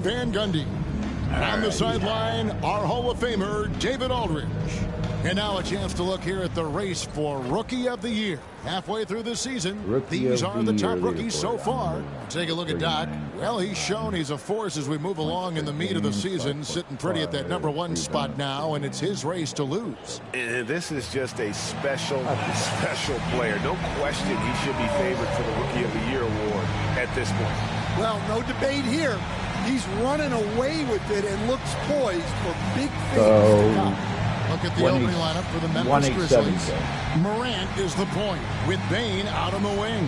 Van Gundy. On the sideline, our Hall of Famer, David Aldridge. And now a chance to look here at the race for Rookie of the Year. Halfway through the season, these are the top rookies so far. Take a look at Doc. Well, he's shown he's a force as we move along in the meat of the season, sitting pretty at that #1 spot now, and it's his race to lose. And this is just a special player. No question he should be favored for the Rookie of the Year award at this point. Well, no debate here. He's running away with it and looks poised for big things to come. Look at the opening lineup for the Memphis Grizzlies. Morant is the point with Bane out on the wing.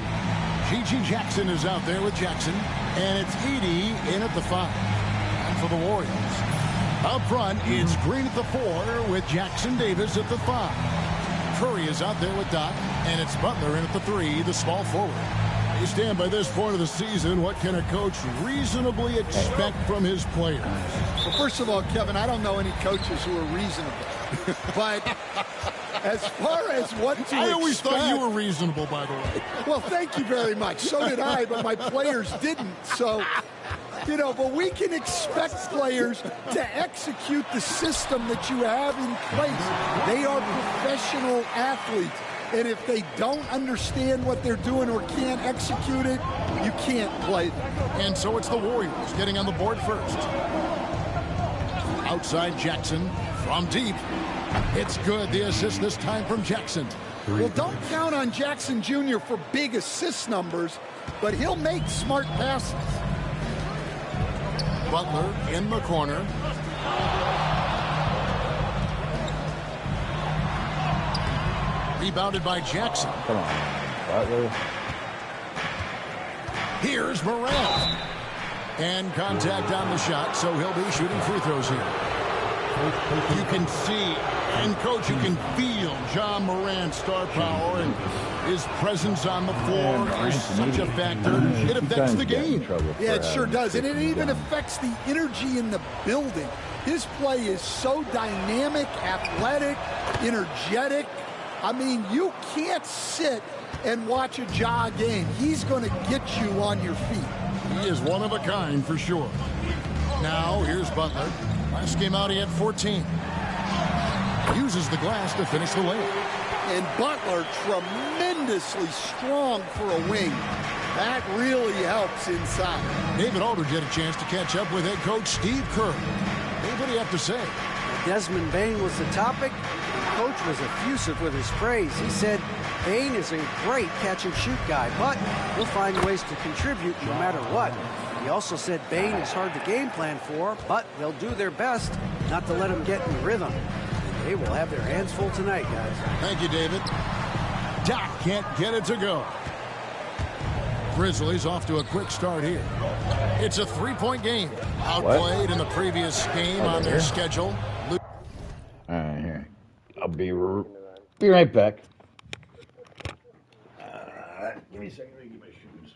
G.G. Jackson is out there with Jackson. And it's Edey in at the 5. And for the Warriors, up front, it's Green at the 4 with Jackson Davis at the 5. Curry is out there with Doc. And it's Butler in at the 3, the small forward. You stand by this point of the season, what can a coach reasonably expect from his players? Well, first of all, Kevin, I don't know any coaches who are reasonable. But as far as what to expect... I always thought you were reasonable, by the way. Well, thank you very much. So did I, but my players didn't. So, but we can expect players to execute the system that you have in place. They are professional athletes. And if they don't understand what they're doing or can't execute it, you can't play them. And so it's the Warriors getting on the board first. Outside Jackson from deep. It's good. The assist this time from Jackson. Well, don't count on Jackson Jr. for big assist numbers, but he'll make smart passes. Butler in the corner. Rebounded by Jackson. Come on, Butler. Here's Morant. And contact on the shot, so he'll be shooting free throws here. You can see, and Coach, you can feel John Morant's star power and his presence on the floor is such a factor. It affects the game. Yeah, it sure does. And it even affects the energy in the building. His play is so dynamic, athletic, energetic. I mean, you can't sit and watch a Ja game. He's going to get you on your feet. He is one of a kind for sure. Now, here's Butler. Last game out, he had 14. Uses the glass to finish the layup. And Butler tremendously strong for a wing. That really helps inside. David Aldridge had a chance to catch up with head coach Steve Kerr. Hey, what do you have to say? Desmond Bane was the topic. Coach was effusive with his praise. He said Bane is a great catch-and-shoot guy, but he'll find ways to contribute no matter what. He also said Bane is hard to game plan for, but they'll do their best not to let him get in rhythm. They will have their hands full tonight, guys. Thank you, David. Doc can't get it to go. Grizzlies off to a quick start here. It's a three-point game. Outplayed in the previous game on their schedule. All right, here. I'll be right back. Give me a second. Let me get my shoes.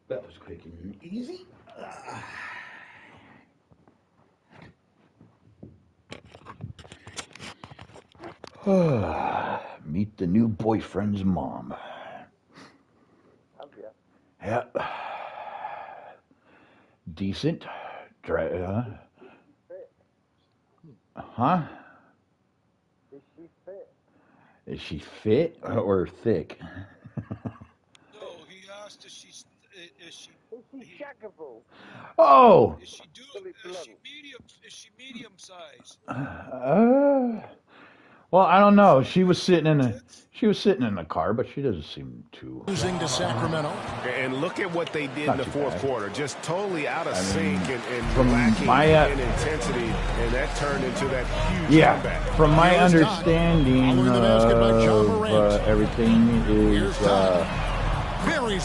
That was quick and easy. Meet the new boyfriend's mom. Yeah. Decent. Huh? Is she fit or thick? No, he asked if she's checkable. Oh. Is she medium size? Well, I don't know. She was sitting in the car, but she doesn't seem too. Losing to Sacramento. And look at what they did in the fourth quarter. Just totally out of sync and from lacking my, in intensity, and that turned into that huge comeback. From my understanding of everything is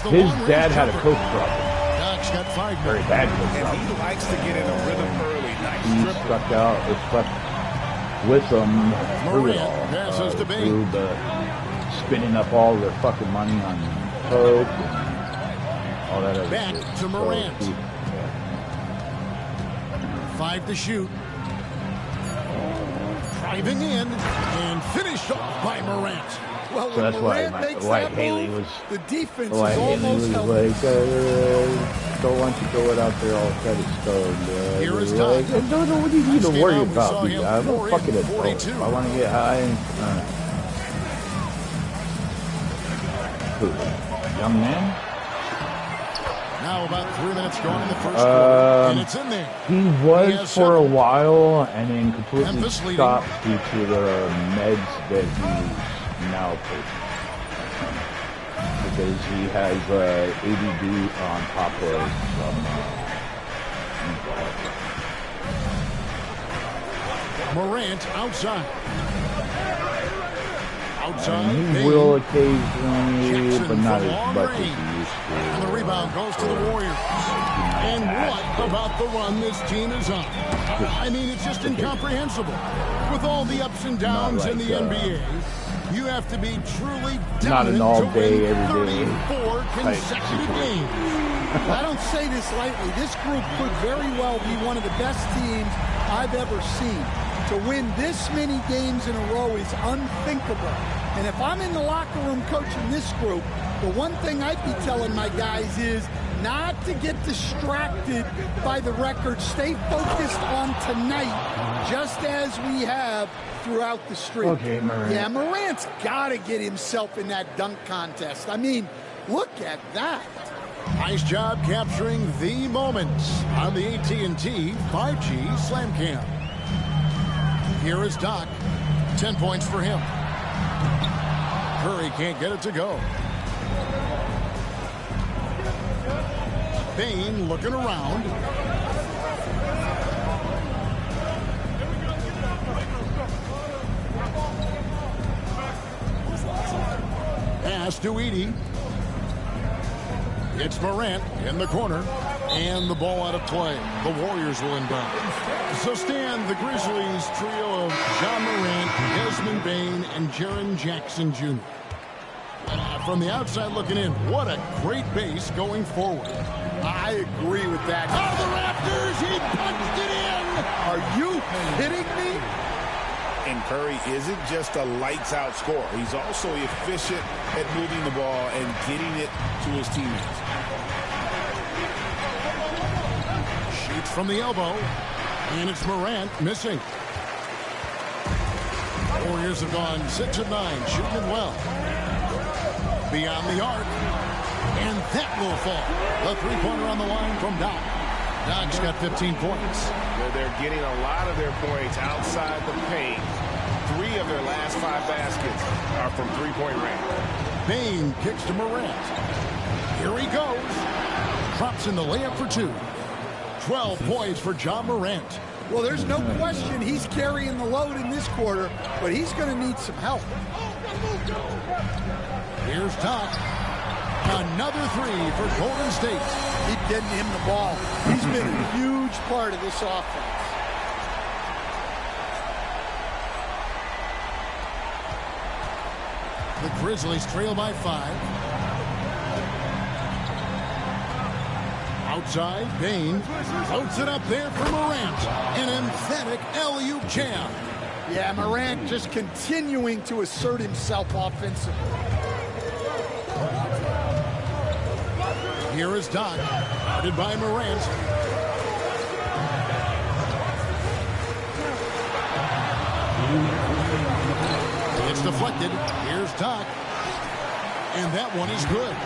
his dad had a coach problem. Doc's got 5 Very bad coach And problem. he likes to get in a rhythm early. Nice He trip. stuck with them through it all. Passes to Bain. Through the spending up all their fucking money on coke and all that other Back shit. to Morant. 5 to shoot. Driving in and finished off by Morant. Well, So that's when why Morant makes why that Haley move, was the defense why is Haley almost was helpless. like, don't want to throw it out there all kind of stoned. Here is like, Doc. don't what do you need to Last worry game out, we saw about? him I'm 4 a fucking in, adult. 42. I want to get high. Who? Young man? Now about 3 minutes gone in the first quarter, and it's in there. He He was has for a 7. while, and then completely Memphis leading. stopped due to the meds that he's now taking. Because he has ADD on top of Morant outside. Outside. and he Bain. will occasionally, Jackson but not from as long much as range. he used to. And the rebound goes to the Warriors. And what about the run this team is on? I mean, it's just incomprehensible. With all the ups and downs in the NBA, you have to be truly Not an dominant all-day, to win every day 34 consecutive games. I don't say this lightly. This group could very well be one of the best teams I've ever seen. To win this many games in a row is unthinkable. And if I'm in the locker room coaching this group, the one thing I'd be telling my guys is not to get distracted by the record. Stay focused on tonight, just as we have throughout the streak. Okay, Morant. Yeah, Morant's got to get himself in that dunk contest. I mean, look at that. Nice job capturing the moments on the AT&T 5G Slam Cam. Here is Doc. 10 points for him. Curry can't get it to go. Bain looking around. Pass to Edey. It's Morant in the corner, and the ball out of play. The Warriors will inbound. So stand the Grizzlies trio of John Morant, Desmond Bain, and Jaren Jackson Jr. From the outside looking in, what a great base going forward. I agree with that. Out of the rafters, he punched it in. Are you kidding me? And Curry isn't just a lights-out scorer. He's also efficient at moving the ball and getting it to his teammates. Shoots from the elbow, and it's Morant missing. Warriors have gone 6 of 9, shooting it well. Beyond the arc, and that will fall. The three-pointer on the line from Doc. Doc's got 15 points. They're getting a lot of their points outside the paint. 3 of their last 5 baskets are from three-point range. Bain kicks to Morant. Here he goes. Drops in the layup for 2. 12 points for John Morant. Well, there's no question he's carrying the load in this quarter, but he's going to need some help. Here's Doc. Another 3 for Golden State. Keep getting him the ball. He's been a huge part of this offense. The Grizzlies trail by 5. Outside, Bane floats it up there for Morant. An emphatic alley-oop jam. Yeah, Morant just continuing to assert himself offensively. Here is Doc, guarded by Morant. It's deflected. Here's Doc. And that one is good.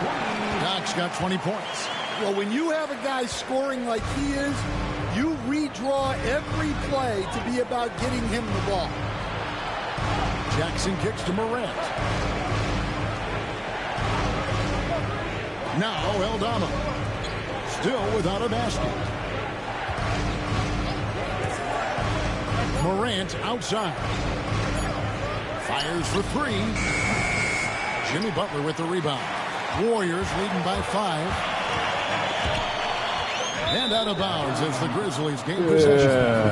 Doc's got 20 points. Well, when you have a guy scoring like he is, you redraw every play to be about getting him the ball. Jackson kicks to Morant. Now Aldama. Still without a basket. Morant outside. Fires for 3. Jimmy Butler with the rebound. Warriors leading by 5. And out of bounds as the Grizzlies gain possession.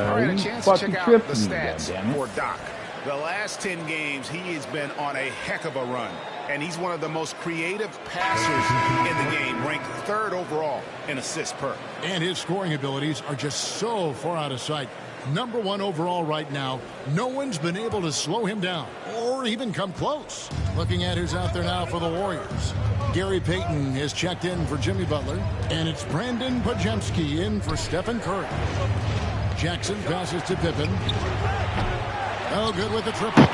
All right, a chance to check out the stats for Doc. The last 10 games, he has been on a heck of a run. And he's one of the most creative passers in the game, ranked 3rd overall in assists per. And his scoring abilities are just so far out of sight. Number 1 overall right now. No one's been able to slow him down or even come close. Looking at who's out there now for the Warriors. Gary Payton has checked in for Jimmy Butler. And it's Brandon Podziemski in for Stephen Curry. Jackson passes to Pippen. Oh, good with the triple.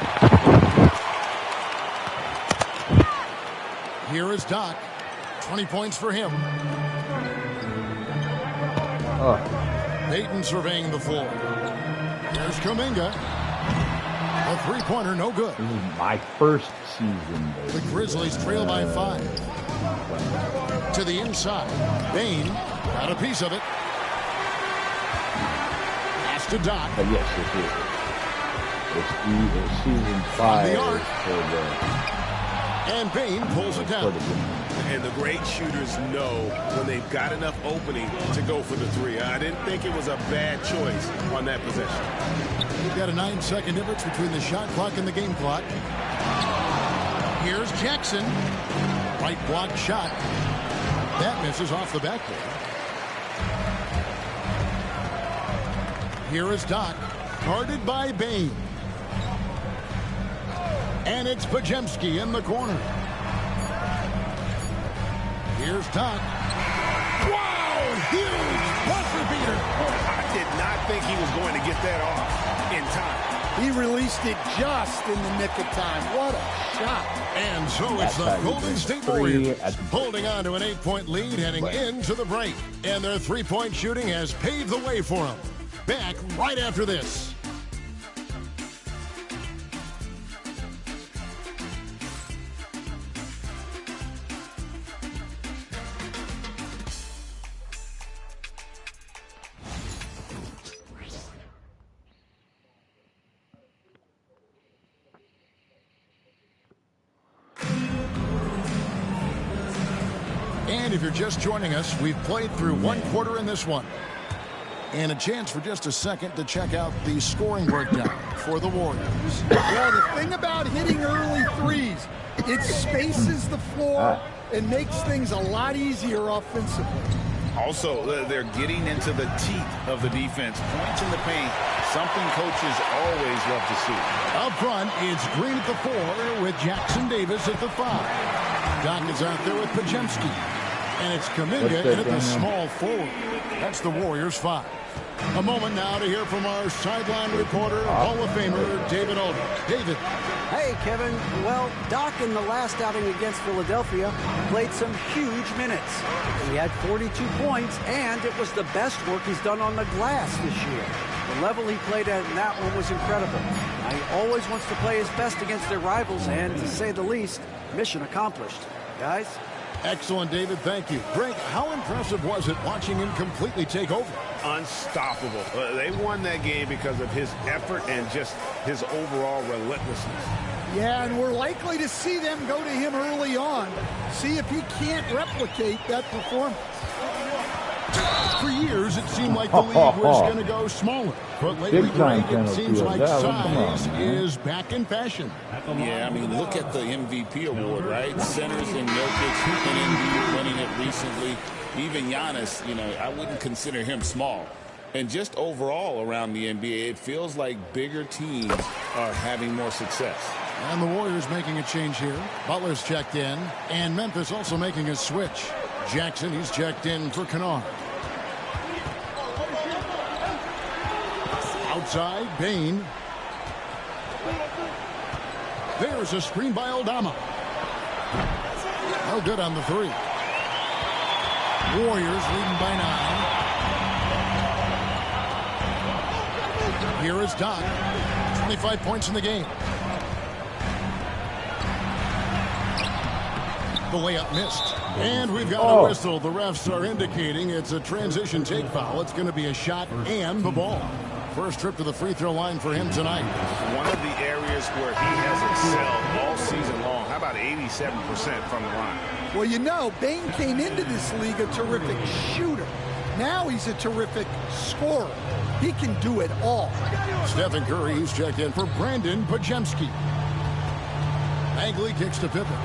Here is Doc. 20 points for him. Payton surveying the floor. There's Kuminga. A three-pointer, no good. This is my first season, baby. The Grizzlies trail by 5. To the inside. Bane got a piece of it. Pass to Doc. But yes, this is. It's season 5 for the... And Bane pulls it down. And the great shooters know when they've got enough opening to go for the 3. I didn't think it was a bad choice on that possession. You've got a 9-second difference between the shot clock and the game clock. Here's Jackson. Right block shot. That misses off the backboard. Here is Doc. Guarded by Bane. And it's Podziemski in the corner. Here's Doc. Wow! Huge buzzer beater. I did not think he was going to get that off in time. He released it just in the nick of time. What a shot. And so it's the Golden State Warriors holding on to an 8-point lead heading into the break. And their three-point shooting has paved the way for them. Back right after this. And if you're just joining us, we've played through one quarter in this one. And a chance for just a second to check out the scoring breakdown for the Warriors. Yeah, the thing about hitting early threes, it spaces the floor and makes things a lot easier offensively. Also, they're getting into the teeth of the defense. Points in the paint, something coaches always love to see. Up front, it's Green at the 4 with Jackson Davis at the 5. Doc is out there with Podziemski. And it's Kuminga in at the small forward. That's the Warriors 5. A moment now to hear from our sideline reporter, Hall of Famer, David Aldridge. David. Hey, Kevin. Well, Doc in the last outing against Philadelphia played some huge minutes. He had 42 points, and it was the best work he's done on the glass this year. The level he played at in that one was incredible. Now, he always wants to play his best against their rivals, and to say the least, mission accomplished. Guys? Excellent, David. Thank you. Greg, how impressive was it watching him completely take over? Unstoppable. They won that game because of his effort and just his overall relentlessness. Yeah, and we're likely to see them go to him early on. See if he can't replicate that performance. For years, it seemed like the league was going to go smaller. But lately, Greg, it seems like size is back in fashion. Yeah, I mean, look at the MVP award, right? Centers and Jokic and Embiid winning it recently. Even Giannis, you know, I wouldn't consider him small. And just overall around the NBA, it feels like bigger teams are having more success. And the Warriors making a change here. Butler's checked in. And Memphis also making a switch. Jackson, he's checked in for Kennard. Outside, Bane. There's a screen by Aldama. No good on the three. Warriors leading by 9. Here is Doc. 25 points in the game. The layup missed. And we've got a whistle. The refs are indicating it's a transition take foul. It's going to be a shot and the ball. First trip to the free throw line for him tonight. One of the areas where he has excelled all season long. How about 87% from the line? Well, you know, Bane came into this league a terrific shooter. Now he's a terrific scorer. He can do it all. Stephen Curry, he's checked in for Brandon Podziemski. Bagley kicks to Pippen.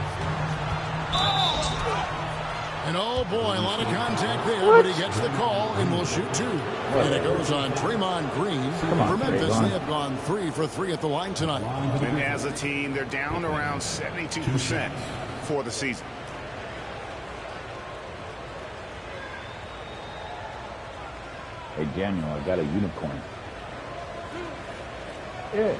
And oh boy, a lot of contact there, but he gets the call and will shoot 2. And it goes on Draymond Green. For Memphis, they have gone 3 for 3 at the line tonight. And as a team, they're down around 72% for the season. Hey, Daniel, I got a unicorn. Yeah.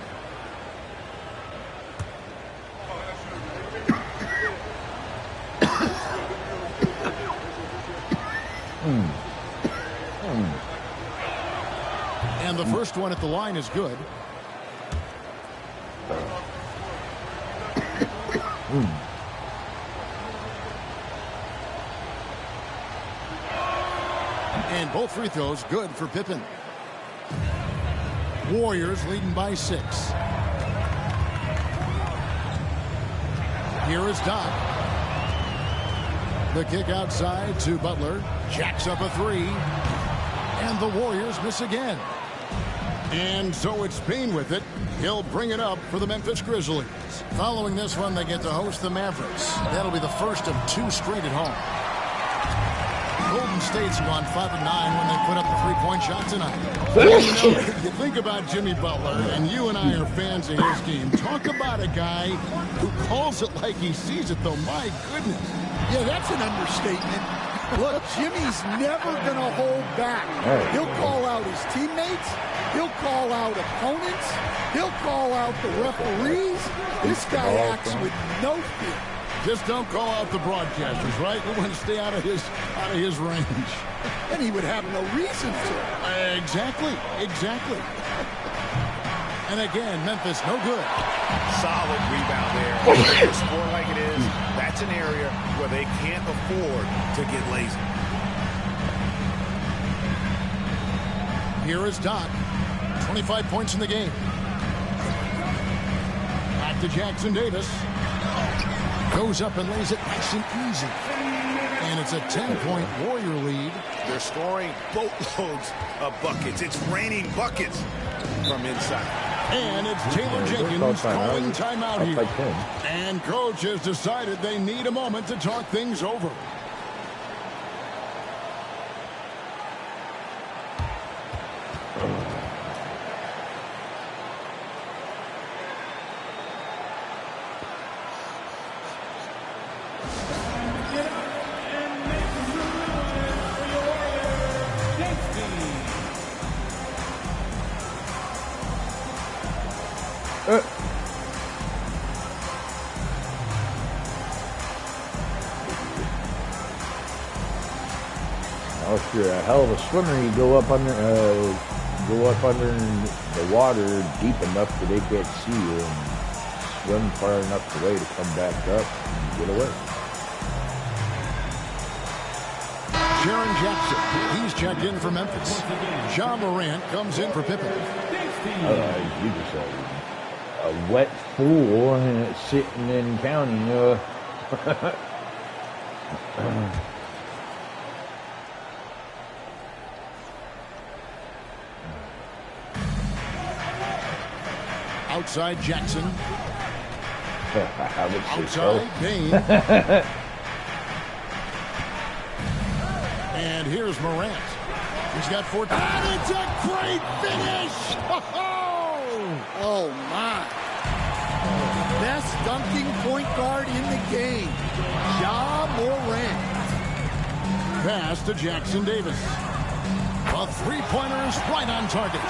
And the first one at the line is good. And both free throws good for Pippen. Warriors leading by 6. Here is Doc. The kick outside to Butler. Jacks up a 3. And the Warriors miss again. And so it's Bane with it. He'll bring it up for the Memphis Grizzlies. Following this one, they get to host the Mavericks. That'll be the first of 2 straight at home. Golden State's gone 5-9 when they put up the 3-point shot tonight. You think about Jimmy Butler, and you and I are fans of his game. Talk about a guy who calls it like he sees it, though. My goodness. Yeah, that's an understatement. Look, Jimmy's never going to hold back. He'll call out his teammates. He'll call out opponents. He'll call out the referees. This guy acts with no fear. Just don't call out the broadcasters, right? We want to stay out of his range. And he would have no reason to. Exactly. And again, Memphis, no good. Solid rebound there. When you score like it is, that's an area where they can't afford to get lazy. Here is Doc. 25 points in the game. Back to Jackson Davis. Goes up and lays it nice and easy. And it's a 10-point Warrior lead. They're scoring boatloads of buckets. It's raining buckets from inside. And it's Taylor Jenkins calling timeout here. And coach has decided they need a moment to talk things over. Oh, sure, a hell of a swimmer. You go up under the water deep enough that they can't see you, and swim far enough away to come back up and get away. Jaren Jackson, he's checked in for Memphis. Ja Morant comes in for Pippen. You just a wet fool sitting and counting. Outside Jackson. I would say so. Outside Bane. And here's Morant. He's got 14. And it's a great finish! Oh, my. Best dunking point guard in the game. Ja Morant. Pass to Jackson Davis. A three-pointer is right on target.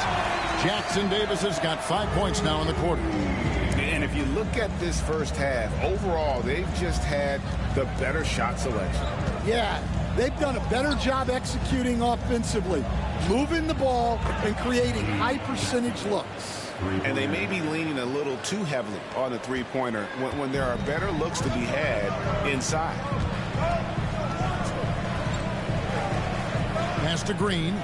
Jackson Davis has got 5 points now in the quarter. And if you look at this first half, overall, they've just had the better shot selection. Yeah, they've done a better job executing offensively, moving the ball and creating high-percentage looks. And they may be leaning a little too heavily on the three-pointer when there are better looks to be had inside. Pass to Green.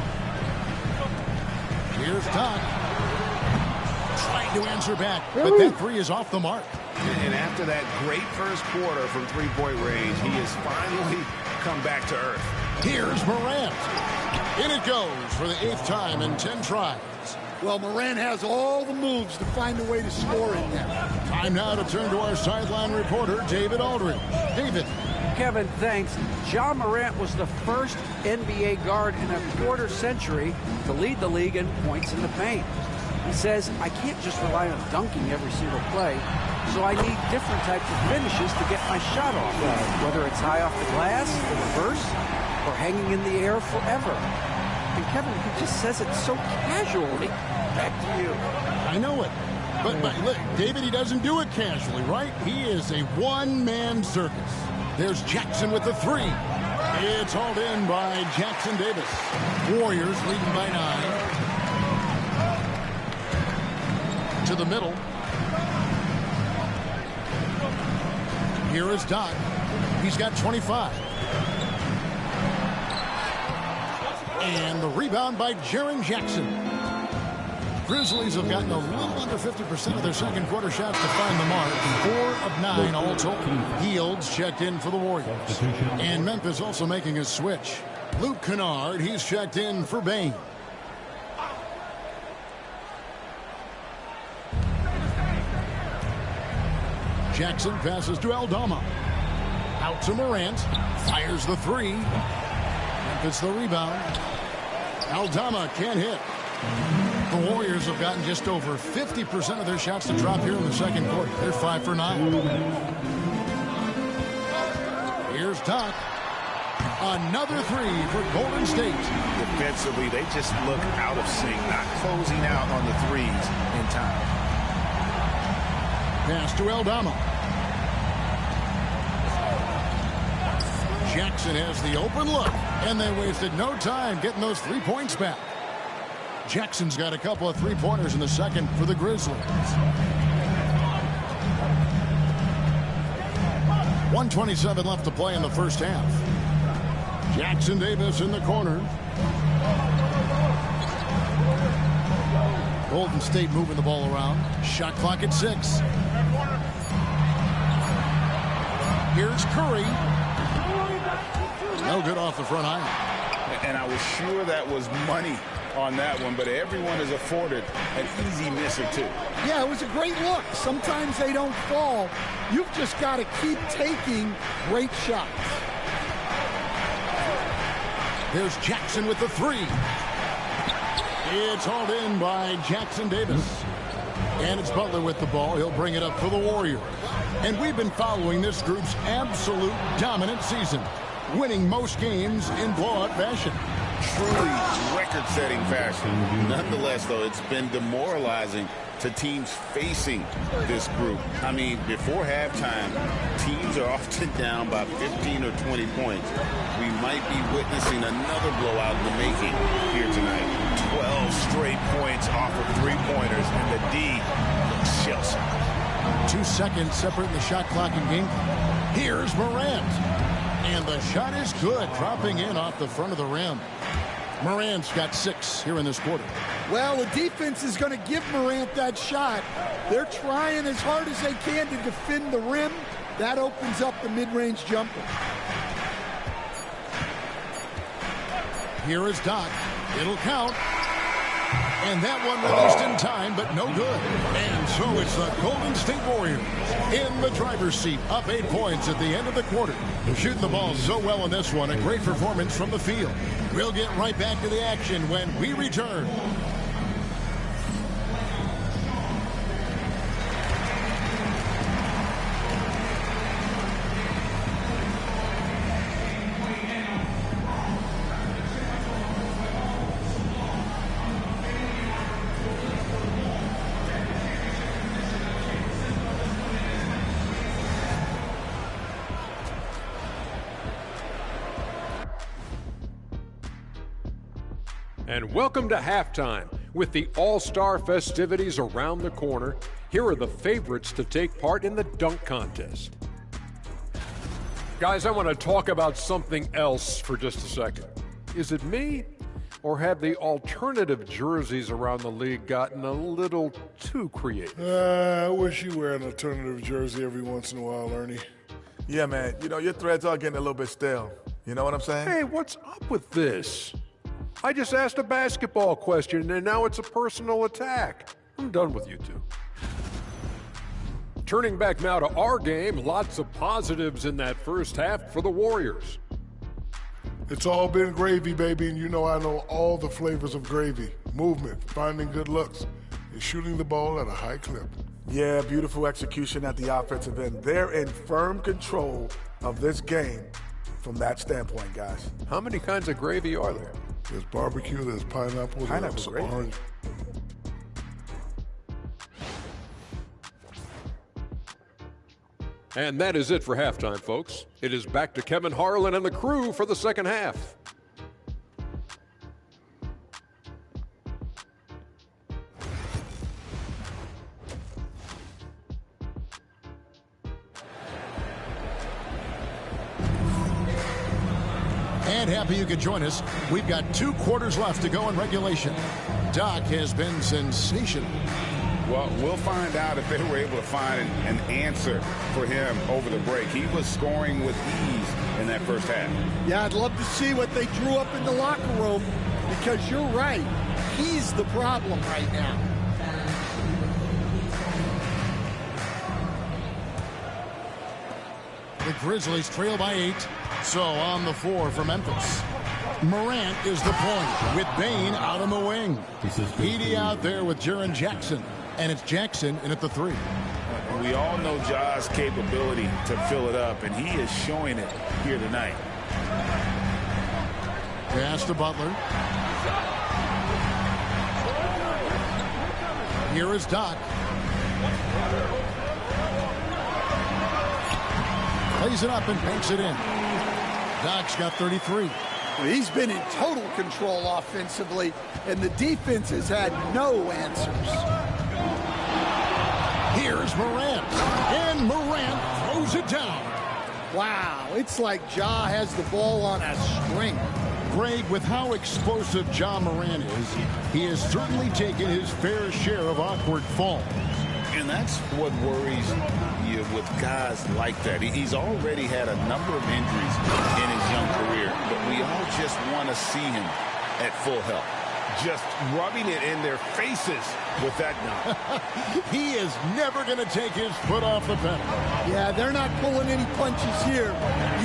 Here's Doc. Trying to answer back, but that three is off the mark. And after that great first quarter from three-point range, he has finally come back to earth. Here's Morant. In it goes for the 8th time in 10 tries. Well, Morant has all the moves to find a way to score in there. Time now to turn to our sideline reporter, David Aldridge. David. Kevin, thanks. Ja Morant was the first NBA guard in a quarter century to lead the league in points in the paint. He says, I can't just rely on dunking every single play, so I need different types of finishes to get my shot off, whether it's high off the glass, the reverse, or hanging in the air forever. And Kevin, he just says it so casually. Back to you. I know it. But look, David, he doesn't do it casually, right? He is a one-man circus. There's Jackson with the three. It's hauled in by Jackson Davis. Warriors leading by 9. To the middle. Here is Doc. He's got 25. And the rebound by Jaren Jackson. Grizzlies have gotten a little under 50% of their second quarter shots to find the mark. 4 of 9 all told. Yields checked in for the Warriors. And Memphis also making a switch. Luke Kennard, he's checked in for Bane. Jackson passes to Aldama. Out to Morant. Fires the three. Memphis the rebound. Aldama can't hit. The Warriors have gotten just over 50% of their shots to drop here in the second quarter. They're 5 for 9. Here's Doc. Another three for Golden State. Defensively, they just look out of sync, not closing out on the threes in time. Pass to Aldama. Jackson has the open look, and they wasted no time getting those 3 points back. Jackson's got a couple of three-pointers in the second for the Grizzlies. 1:27 left to play in the first half. Jackson Davis in the corner. Golden State moving the ball around. Shot clock at 6. Here's Curry. No good off the front iron. And I was sure that was money on that one, but everyone is afforded an easy miss or two. Yeah, it was a great look. Sometimes they don't fall. You've just got to keep taking great shots. There's Jackson with the three. It's hauled in by Jackson Davis. And it's Butler with the ball. He'll bring it up for the Warriors. And we've been following this group's absolute dominant season, winning most games in blowout fashion. Truly record-setting fashion. Nonetheless, though, it's been demoralizing to teams facing this group. I mean, before halftime, teams are often down by 15 or 20 points. We might be witnessing another blowout in the making here tonight. 12 straight points off of three-pointers, and the D looks shell-shocked. 2 seconds separating the shot clock and game. Here's Morant. And the shot is good, dropping in off the front of the rim. Morant's got 6 here in this quarter. Well, the defense is going to give Morant that shot. They're trying as hard as they can to defend the rim. That opens up the mid-range jumper. Here is Doc. It'll count. And that one released in time, but no good. And so it's the Golden State Warriors in the driver's seat, up 8 points at the end of the quarter. They're shooting the ball so well in this one. A great performance from the field. We'll get right back to the action when we return. And welcome to halftime. With the All-Star festivities around the corner, here are the favorites to take part in the dunk contest. Guys, I want to talk about something else for just a second. Is it me, or have the alternative jerseys around the league gotten a little too creative? I wish you wear an alternative jersey every once in a while, Ernie. Yeah, man. You know, your threads are getting a little bit stale. You know what I'm saying? Hey, what's up with this? I just asked a basketball question, and now it's a personal attack. I'm done with you two. Turning back now to our game, lots of positives in that first half for the Warriors. It's all been gravy, baby, and you know I know all the flavors of gravy. Movement, finding good looks, and shooting the ball at a high clip. Yeah, beautiful execution at the offensive end. They're in firm control of this game from that standpoint, guys. How many kinds of gravy are there? There's barbecue, there's pineapple, there's gravy. orange. And that is it for halftime, folks. It is back to Kevin Harlan and the crew for the second half. And happy you could join us. We've got 2 quarters left to go in regulation. Doc has been sensational. Well, we'll find out if they were able to find an answer for him over the break. He was scoring with ease in that first half. Yeah, I'd love to see what they drew up in the locker room, because you're right. He's the problem right now. The Grizzlies trail by 8. So on the floor for Memphis. Morant is the point with Bane out on the wing. Edey out there with Jaren Jackson. And it's Jackson in at the 3. We all know Ja's capability to fill it up, and he is showing it here tonight. Pass to Butler. Here is Doc. Plays it up and banks it in. Doc's got 33. Well, he's been in total control offensively, and the defense has had no answers. Here's Morant, and Morant throws it down. Wow, it's like Ja has the ball on a string. Greg, with how explosive Ja Morant is, he has certainly taken his fair share of awkward falls. And that's what worries you with guys like that. He's already had a number of injuries in his young career, but we all just want to see him at full health. Just rubbing it in their faces with that gun. He is never going to take his foot off the pedal. Yeah, they're not pulling any punches here.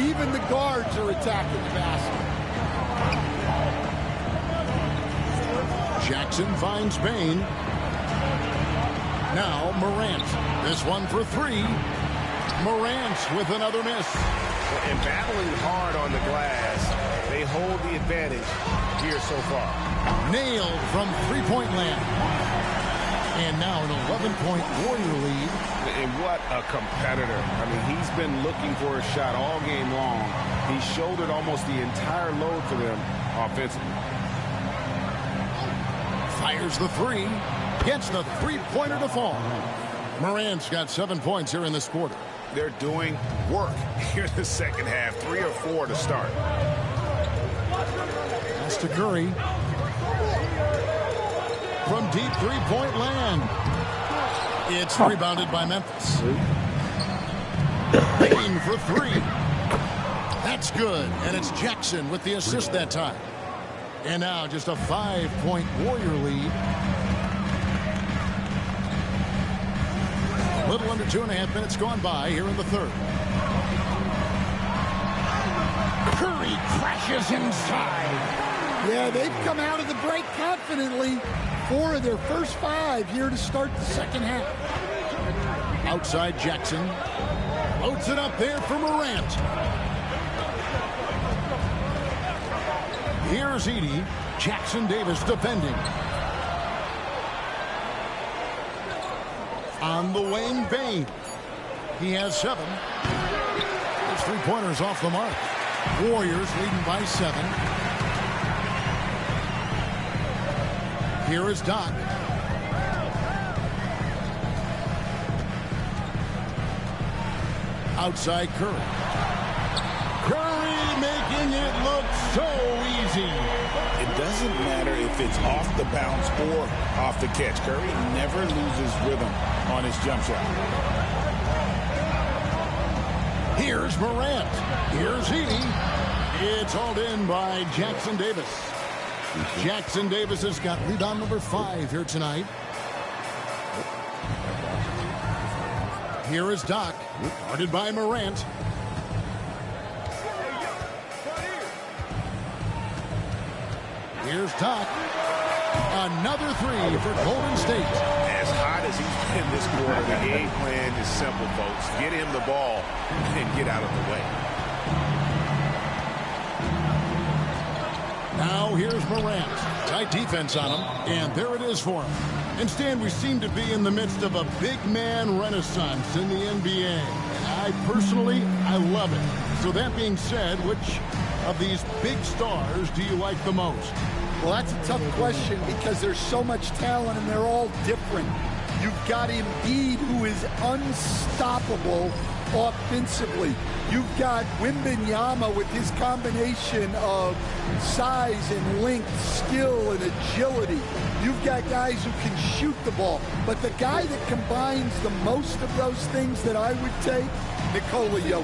Even the guards are attacking the basket. Jackson finds Bane. Now Morant. This one for 3. Morant with another miss. And battling hard on the glass, they hold the advantage here so far. Nailed from three-point land. And now an 11-point Warrior lead. And what a competitor. I mean, he's been looking for a shot all game long. He shouldered almost the entire load for them offensively. Fires the 3. Gets the three-pointer to fall. Morant's got 7 points here in this quarter. They're doing work here in the second half. 3 or 4 to start. Pass to Curry. From deep three-point land. It's rebounded by Memphis. Bane for 3. That's good. And it's Jackson with the assist that time. And now just a 5-point Warrior lead. A little under 2.5 minutes gone by here in the third. Curry crashes inside. Yeah, they've come out of the break confidently. 4 of their first 5 here to start the second half. Outside Jackson. Loads it up there for Morant. Here's Edey. Jackson Davis defending. On the wing, Bane. He has 7. His 3-pointers off the mark. Warriors leading by 7. Here is Doc. Outside Curry. Curry making it look so easy. It doesn't matter if it's off the bounce or off the catch. Curry never loses rhythm on his jump shot. Here's Morant. Here's Edey. It's hauled in by Jackson Davis. Jackson Davis has got rebound number 5 here tonight. Here is Doc, guarded by Morant. Here's Doc. Another 3 for Golden State. As hot as he's been this quarter, the game plan is simple, folks. Get him the ball and get out of the way. Now here's Morant. Tight defense on him, and there it is for him. And Stan, we seem to be in the midst of a big man renaissance in the NBA. And I love it. So that being said, which of these big stars do you like the most? Well, that's a tough question because there's so much talent and they're all different. You've got Embiid, who is unstoppable offensively. You've got Wembanyama with his combination of size and length, skill and agility. You've got guys who can shoot the ball. But the guy that combines the most of those things that I would take, Nikola Jokic.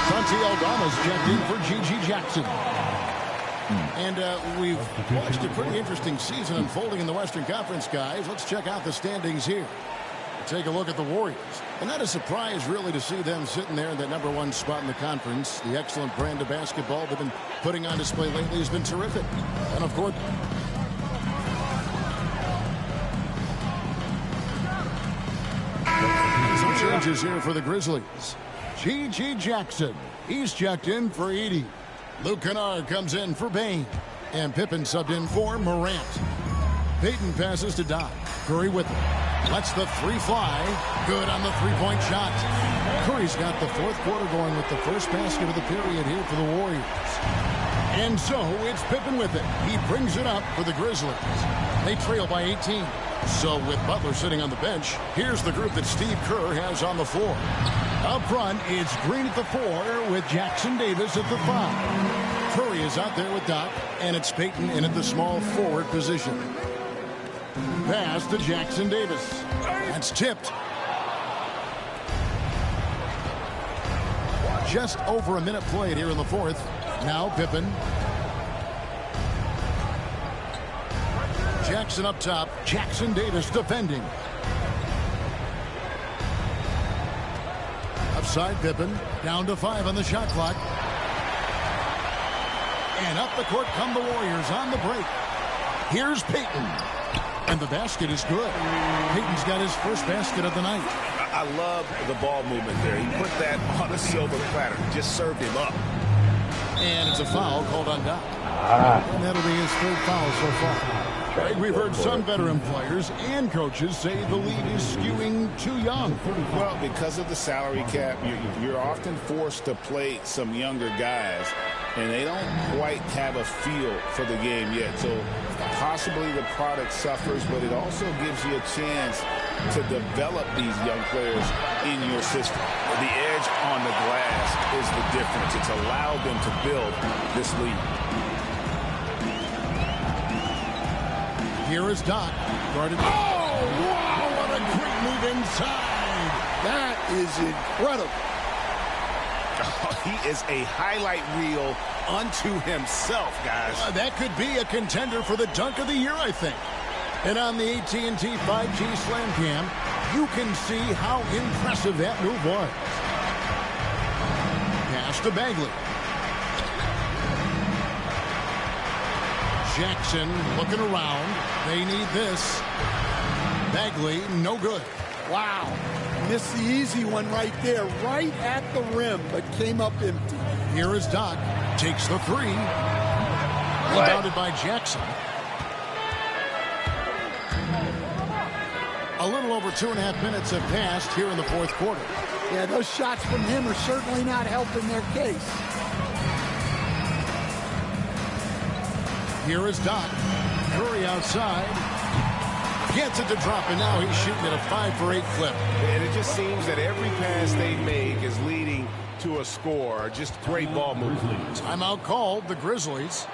Santi Aldama's checked in for G.G. Jackson. And we've watched a pretty interesting season unfolding in the Western Conference, guys. Let's check out the standings here. Take a look at the Warriors. And not a surprise, really, to see them sitting there in that #1 spot in the conference. The excellent brand of basketball they've been putting on display lately has been terrific. And, of course, some changes here for the Grizzlies. G.G. Jackson. He's checked in for Edey. Luke Kennard comes in for Bane. And Pippen subbed in for Morant. Payton passes to Doc. Curry with it. Lets the 3 fly. Good on the 3-point shot. Curry's got the 4th quarter going with the first basket of the period here for the Warriors. And so it's Pippen with it. He brings it up for the Grizzlies. They trail by 18. So with Butler sitting on the bench, here's the group that Steve Kerr has on the floor. Up front, it's Green at the 4 with Jackson Davis at the 5. Curry is out there with Doc, and it's Payton in at the small forward position. Pass to Jackson Davis. That's tipped. Just over a minute played here in the 4th. Now Pippen. Jackson up top. Jackson Davis defending. Upside Pippen. Down to 5 on the shot clock. And up the court come the Warriors on the break. Here's Payton. And the basket is good. Payton's got his first basket of the night. I love the ball movement there. He put that on a silver platter. Just served him up. And it's a foul called on Doc. And that'll be his 3rd foul so far. Greg, we've heard some veteran players and coaches say the league is skewing too young. Well, because of the salary cap, you're often forced to play some younger guys, and they don't quite have a feel for the game yet. So possibly the product suffers, but it also gives you a chance to develop these young players in your system. The edge on the glass is the difference. It's allowed them to build this league. Here is Doc. Guarded. Oh, wow, what a great move inside. That is incredible. Oh, he is a highlight reel unto himself, guys. That could be a contender for the dunk of the year, I think. And on the AT&T 5G Slam Cam, you can see how impressive that move was. Pass to Bagley. Jackson looking around. They need this. Bagley, no good. Wow. Missed the easy one right there, right at the rim, but came up empty. Here is Doc. Takes the three. Rebounded by Jackson. A little over 2.5 minutes have passed here in the fourth quarter. Yeah, those shots from him are certainly not helping their case. Here is Doc. Curry outside. Gets it to drop, and now he's shooting at a 5 for 8 clip. And it just seems that every pass they make is leading to a score. Just great ball movement. Timeout called, the Grizzlies.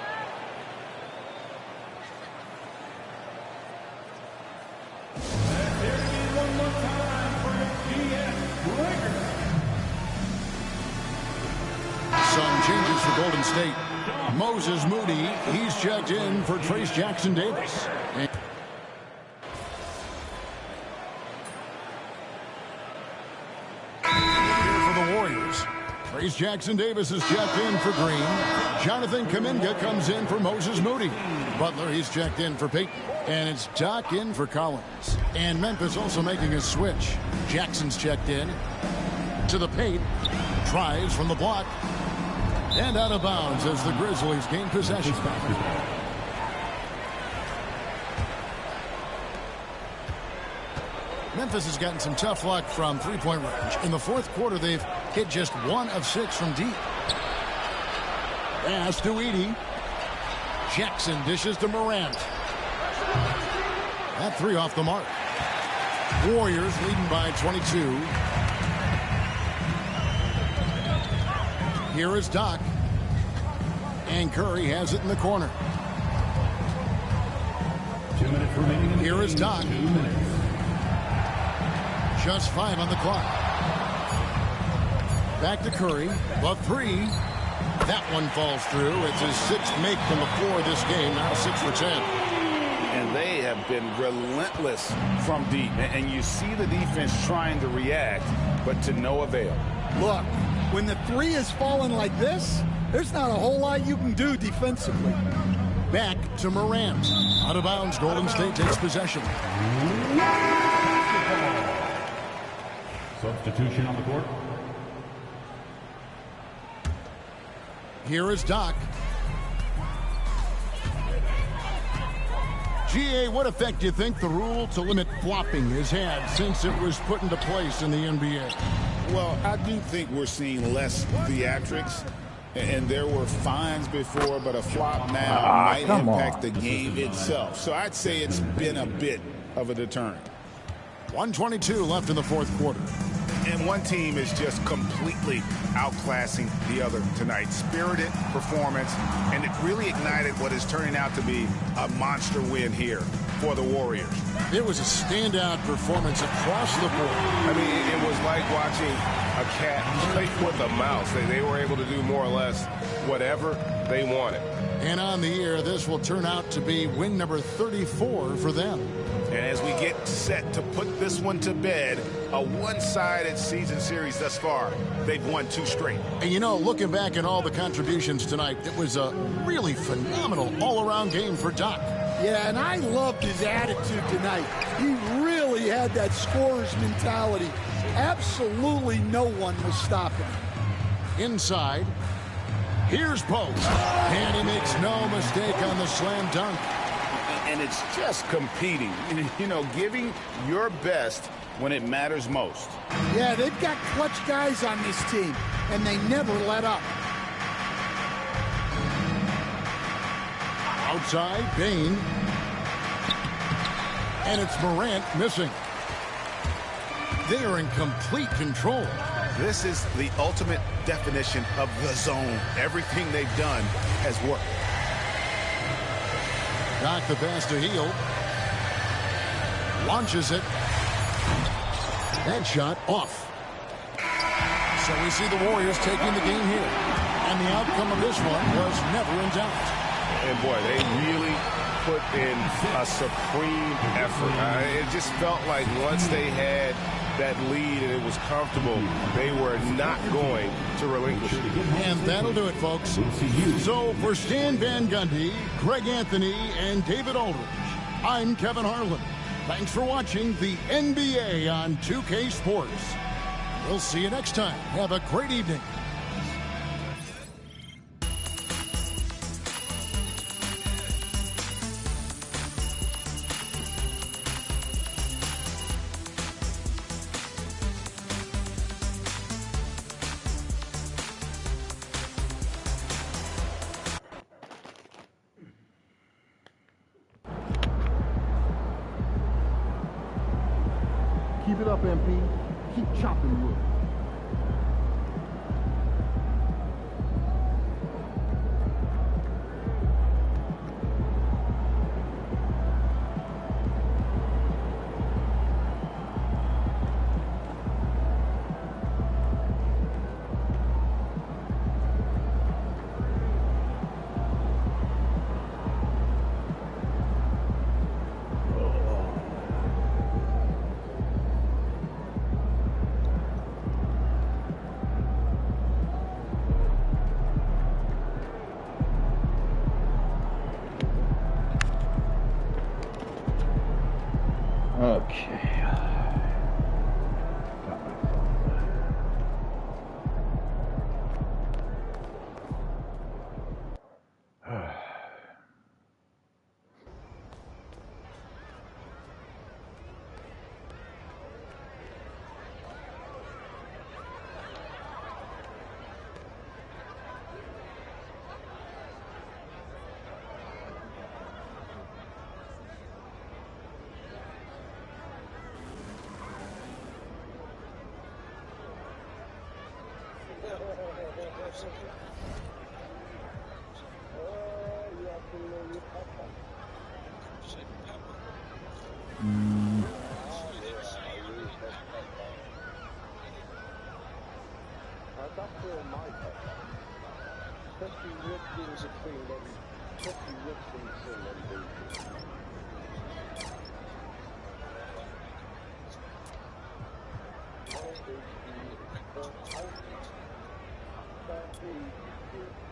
Some changes for Golden State. Moses Moody, he's checked in for Trayce Jackson-Davis. Trayce Jackson-Davis is checked in for Green. Jonathan Kuminga comes in for Moses Moody. Butler, he's checked in for Payton. And it's Doc in for Collins. And Memphis also making a switch. Jackson's checked in to the paint. Tries from the block. And out of bounds as the Grizzlies gain possession. Memphis has gotten some tough luck from three-point range. In the fourth quarter, they've hit just 1 of 6 from deep. Pass to Edey. Jackson dishes to Morant. That 3 off the mark. Warriors leading by 22. Here is Doc. And Curry has it in the corner. 2 minutes remaining. Here is Doc. 2 minutes. Just 5 on the clock. Back to Curry. The 3. That one falls through. It's his 6th make from the floor this game. Now 6 for 10. And they have been relentless from deep. And you see the defense trying to react, but to no avail. Look, when the 3 is falling like this, there's not a whole lot you can do defensively. Back to Morant. Out of bounds, Golden State takes possession. Substitution on the court. Here is Doc. GA, what effect do you think the rule to limit flopping has had since it was put into place in the NBA? Well, I do think we're seeing less theatrics. And there were fines before, but a flop now might impact the game itself. So I'd say it's been a bit of a deterrent. 1:22 left in the fourth quarter. And one team is just completely outclassing the other tonight. Spirited performance, and it really ignited what is turning out to be a monster win here for the Warriors. It was a standout performance across the board. I mean, it was like watching a cat play with a mouse. They were able to do more or less whatever they wanted. And on the year, this will turn out to be win number 34 for them. And as we get set to put this one to bed, a one-sided season series thus far, they've won 2 straight. And you know, looking back at all the contributions tonight, it was a really phenomenal all-around game for Doc. Yeah, and I loved his attitude tonight. He really had that scorer's mentality. Absolutely no one was stopping him. Inside, here's Post. And he makes no mistake on the slam dunk. And it's just competing, you know, giving your best when it matters most. Yeah, they've got clutch guys on this team, and they never let up. Outside, Bane. And it's Morant missing. They are in complete control. This is the ultimate definition of the zone. Everything they've done has worked. Doc the pass to Hield. Launches it. That shot off. So we see the Warriors taking the game here. And the outcome of this one was never in doubt. And boy, they really put in a supreme effort. It just felt like once they had that lead and it was comfortable, they were not going to relinquish it. And that'll do it, folks. So for Stan Van Gundy, Greg Anthony, and David Aldridge, I'm Kevin Harlan. Thanks for watching the NBA on 2K Sports. We'll see you next time. Have a great evening. Keep it up, MP. Keep chopping wood. Okay. Thank you.